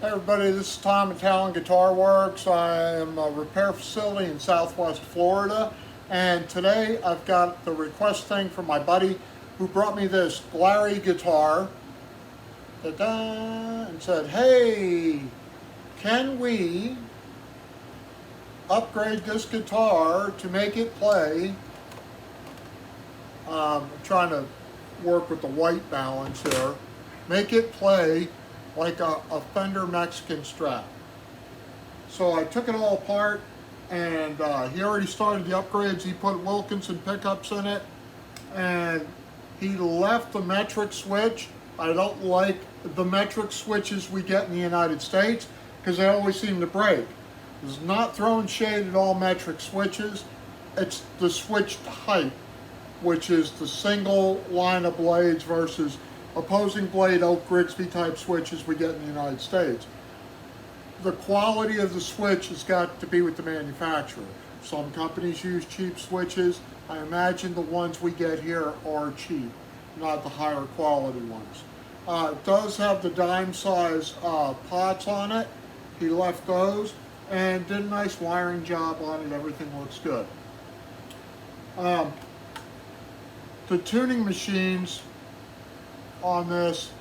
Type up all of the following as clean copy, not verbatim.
Hey everybody, this is Tom at Talon Guitar Works. I am a repair facility in Southwest Florida, and today I've got the request thing from my buddy who brought me this Glarry guitar and said, hey, can we upgrade this guitar to make it play? I'm trying to work with the white balance here. Make it play like a Fender Mexican Strat. So I took it all apart, and he already started the upgrades. He put Wilkinson pickups in it, and he left the metric switch. I don't like the metric switches we get in the United States because they always seem to break. It's not throwing shade at all metric switches. It's the switch type, which is the single line of blades versus opposing blade Oak Grigsby type switches we get in the United States. The quality of the switch has got to be with the manufacturer. Some companies use cheap switches. I imagine the ones we get here are cheap, not the higher quality ones. It does have the dime size pots on it. He left those and did a nice wiring job on it. Everything looks good. The tuning machines on this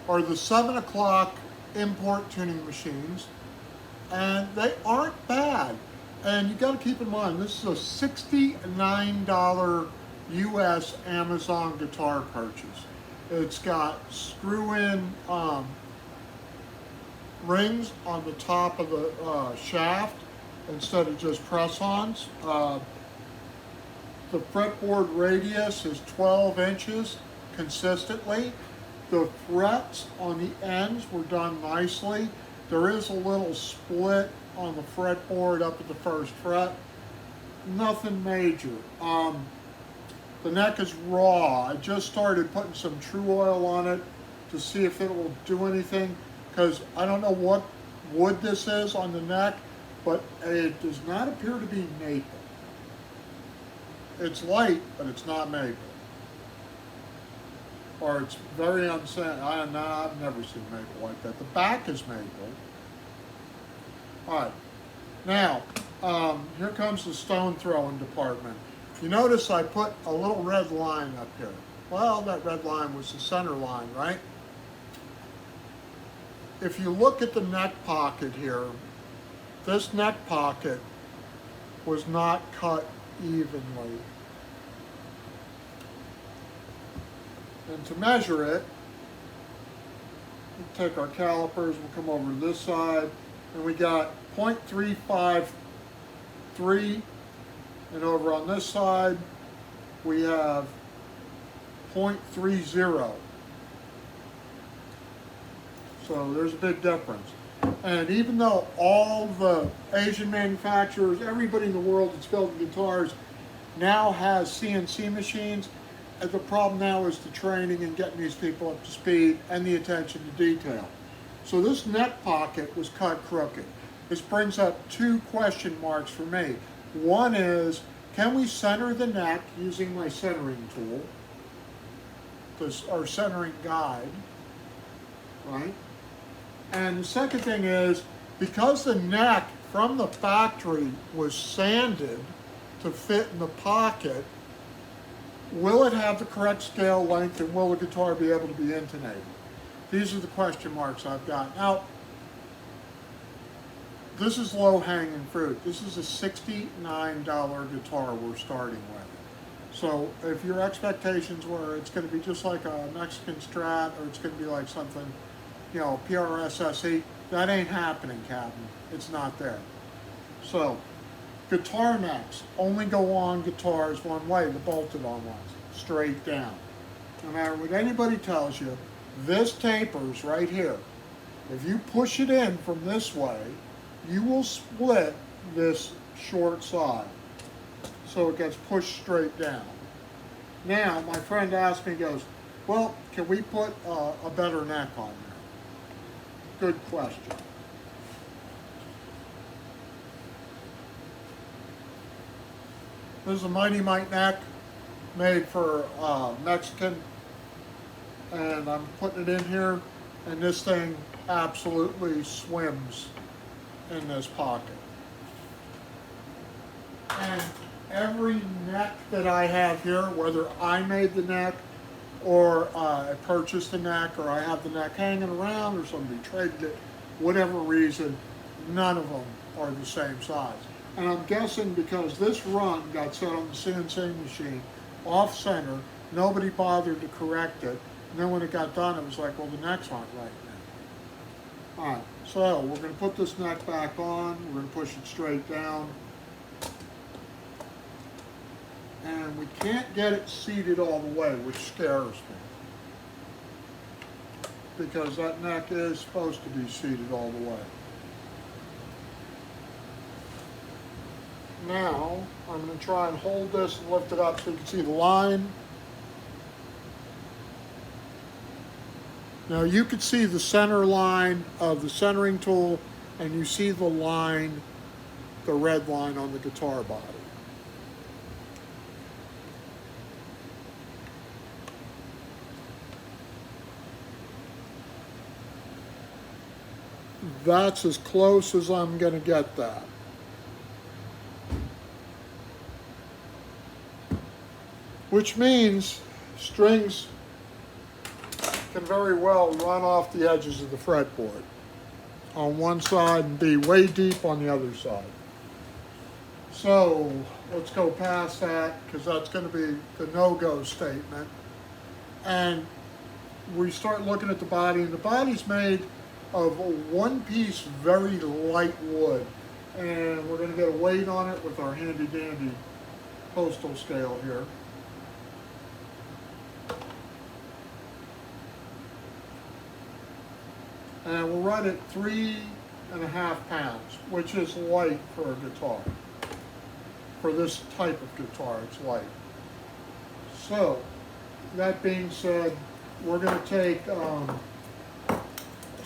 are the 7 o'clock import tuning machines, and they aren't bad. And you got to keep in mind, this is a $69 US Amazon guitar purchase. It's got screw-in rings on the top of the shaft instead of just press-ons. The fretboard radius is 12 inches consistently. The frets on the ends were done nicely. There is a little split on the fretboard up at the first fret. Nothing major. The neck is raw. I just started putting some True Oil on it to see if it will do anything, because I don't know what wood this is on the neck, but it does not appear to be maple. It's light, but it's not maple. Or it's very unscented. I've never seen maple like that. The back is maple. All right. Now, here comes the stone throwing department. You notice I put a little red line up here. Well, that red line was the center line, right? If you look at the neck pocket here, this neck pocket was not cut evenly. And to measure it, we take our calipers, we'll come over to this side, and we got 0.353, and over on this side, we have 0.30. So there's a big difference. And even though all the Asian manufacturers, everybody in the world that's building guitars now has CNC machines, and the problem now is the training and getting these people up to speed and the attention to detail. So this neck pocket was cut crooked. This brings up two question marks for me. One is, can we center the neck using my centering tool, our centering guide, right? And the second thing is, because the neck from the factory was sanded to fit in the pocket, will it have the correct scale length, and will the guitar be able to be intonated? These are the question marks I've got. Now, this is low-hanging fruit. This is a $69 guitar we're starting with. So if your expectations were it's going to be just like a Mexican Strat, or it's going to be like something, you know, PRS-SE, that ain't happening, Captain. It's not there. So, guitar necks only go on guitars one way, the bolted on ones, straight down. No matter what anybody tells you, this tapers right here. If you push it in from this way, you will split this short side. So it gets pushed straight down. Now, my friend asked me, he goes, well, can we put a better neck on there? Good question. This is a Mighty Mite neck made for Mexican, and I'm putting it in here. and this thing absolutely swims in this pocket. And every neck that I have here, whether I made the neck or I purchased the neck or I have the neck hanging around or somebody traded it, whatever reason, none of them are the same size. And I'm guessing because this run got set on the CNC machine off center, nobody bothered to correct it. And then when it got done, it was like, well, the necks aren't right now. All right, so we're going to put this neck back on. We're going to push it straight down. And we can't get it seated all the way, which scares me. Because that neck is supposed to be seated all the way. Now, I'm going to try and hold this and lift it up so you can see the line. Now you can see the center line of the centering tool, and you see the line, the red line on the guitar body. That's as close as I'm going to get that. Which means strings can very well run off the edges of the fretboard on one side and be way deep on the other side. So let's go past that because that's going to be the no-go statement. And we start looking at the body, and the body's made of one piece very light wood. And we're going to get a weight on it with our handy dandy postal scale here. And we're right at 3.5 pounds, which is light for a guitar. For this type of guitar, it's light. So, that being said, we're going to take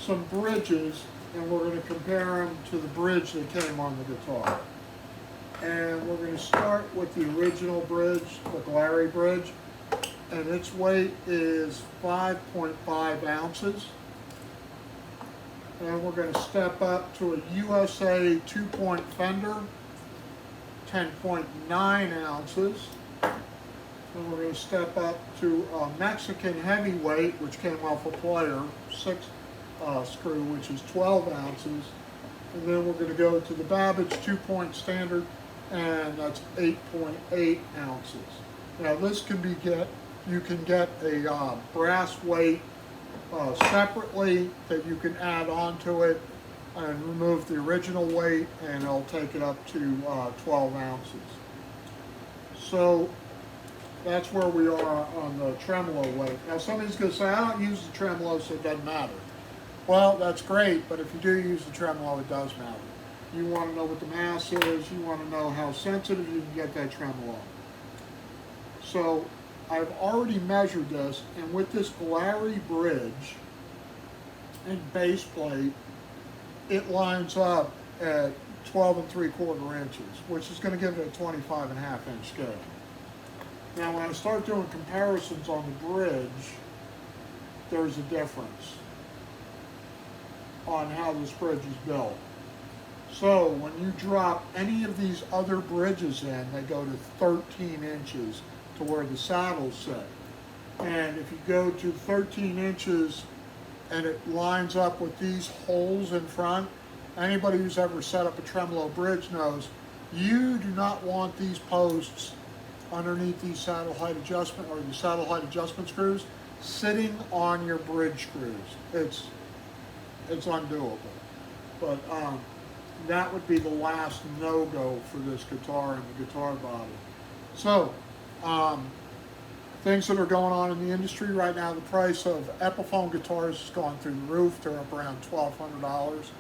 some bridges and we're going to compare them to the bridge that came on the guitar. And we're going to start with the original bridge, the Glarry bridge, and its weight is 5.5 ounces. And we're going to step up to a USA 2-point Fender, 10.9 ounces. And we're going to step up to a Mexican heavyweight, which came off a player, 6 screw, which is 12 ounces. And then we're going to go to the Babbage 2-point standard, and that's 8.8 ounces. Now this can be you can get a brass weight separately that you can add onto it and remove the original weight, and it'll take it up to 12 ounces. So that's where we are on the tremolo weight. Now somebody's going to say, I don't use the tremolo, so it doesn't matter. Well, that's great, but if you do use the tremolo, it does matter. You want to know what the mass is, you want to know how sensitive you can get that tremolo. So I've already measured this, and with this Glarry bridge and base plate, it lines up at 12 3/4 inches, which is going to give it a 25.5 inch scale. Now when I start doing comparisons on the bridge, there's a difference on how this bridge is built. So when you drop any of these other bridges in, they go to 13 inches to where the saddle's set. And if you go to 13 inches and it lines up with these holes in front, anybody who's ever set up a tremolo bridge knows you do not want these posts underneath these saddle height adjustment or the saddle height adjustment screws sitting on your bridge screws. It's undoable. But that would be the last no-go for this guitar and the guitar body. So, things that are going on in the industry right now, the price of Epiphone guitars has gone through the roof. They're up around $1,200.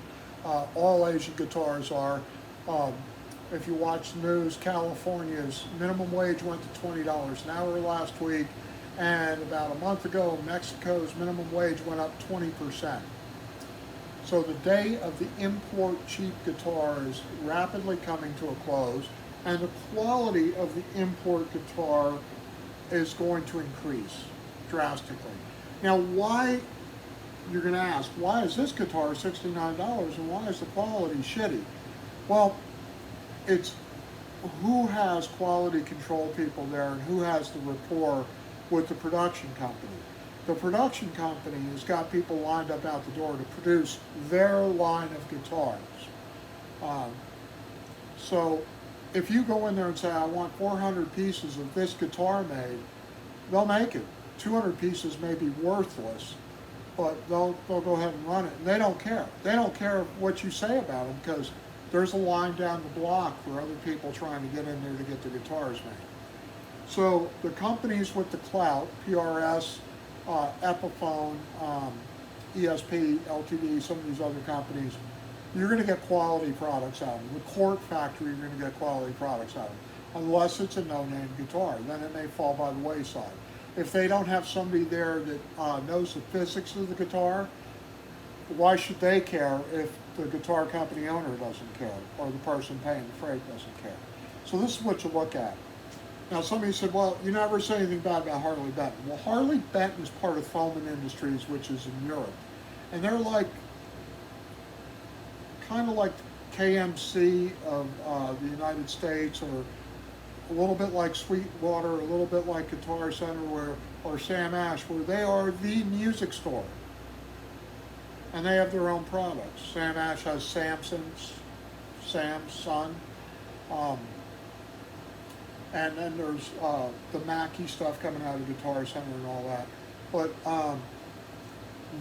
All Asian guitars are. If you watch the news, California's minimum wage went to $20 an hour last week, and about a month ago, Mexico's minimum wage went up 20%. So the day of the import cheap guitar is rapidly coming to a close, and the quality of the import guitar is going to increase drastically. Now, why you're going to ask, why is this guitar $69 and why is the quality shitty? Well, it's who has quality control people there and who has the rapport with the production company. The production company has got people lined up out the door to produce their line of guitars. So if you go in there and say, I want 400 pieces of this guitar made, they'll make it. 200 pieces may be worthless, but they'll go ahead and run it. And they don't care. They don't care what you say about them because there's a line down the block for other people trying to get in there to get the guitars made. So the companies with the clout, PRS, Epiphone, ESP, LTD, some of these other companies, you're going to get quality products out of them. The Court Factory, you're going to get quality products out of them. Unless it's a no-name guitar, then it may fall by the wayside. If they don't have somebody there that knows the physics of the guitar, why should they care if the guitar company owner doesn't care or the person paying the freight doesn't care? So this is what you look at. Now somebody said, well, you never say anything bad about Harley Benton. Well, Harley Benton is part of Thomann Industries, which is in Europe. And they're like, kind of like KMC of the United States, or a little bit like Sweetwater, a little bit like Guitar Center, or Sam Ash, where they are the music store. And they have their own products. Sam Ash has Samson's, Sam's son. And then there's the Mackie stuff coming out of Guitar Center and all that. But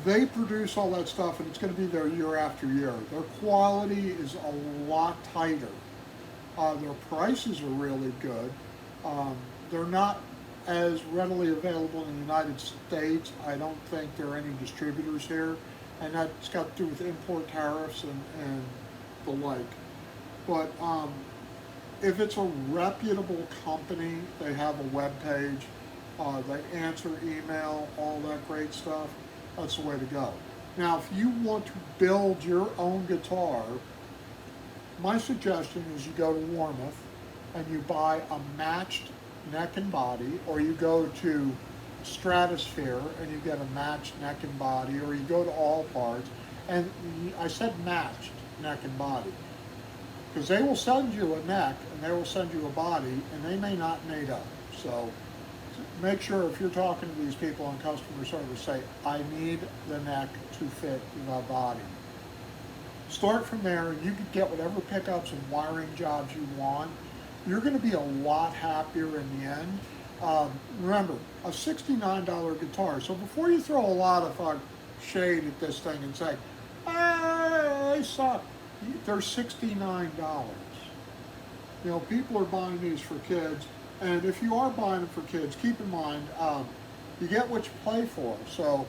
they produce all that stuff, and it's going to be there year after year. Their quality is a lot tighter. Their prices are really good. They're not as readily available in the United States. I don't think there are any distributors here, and that's got to do with import tariffs and the like. But if it's a reputable company, they have a web page, they answer email, all that great stuff, that's the way to go. Now, if you want to build your own guitar, my suggestion is you go to Warmoth and you buy a matched neck and body, or you go to Stratosphere and you get a matched neck and body, or you go to All Parts, and I said matched neck and body, because they will send you a neck and they will send you a body, and they may not mate up. So make sure if you're talking to these people on customer service, say, I need the neck to fit the body. Start from there, and you can get whatever pickups and wiring jobs you want. You're going to be a lot happier in the end. Remember, a $69 guitar. So before you throw a lot of shade at this thing and say, they suck, they're $69. You know, people are buying these for kids, and if you are buying them for kids, keep in mind, you get what you pay for. So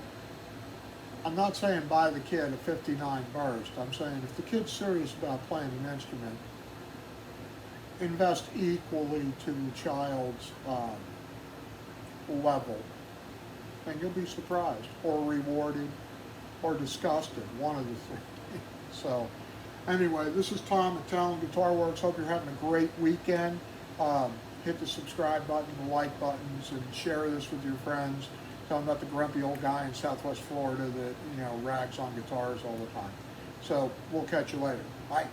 I'm not saying buy the kid a 59 burst. I'm saying if the kid's serious about playing an instrument, invest equally to the child's level, and you'll be surprised, or rewarded, or disgusted, one of the things. So anyway, this is Tom at Talon Guitar Works. Hope you're having a great weekend. Hit the subscribe button, the like buttons, and share this with your friends. Tell them about the grumpy old guy in Southwest Florida that, you know, rags on guitars all the time. So we'll catch you later. Bye.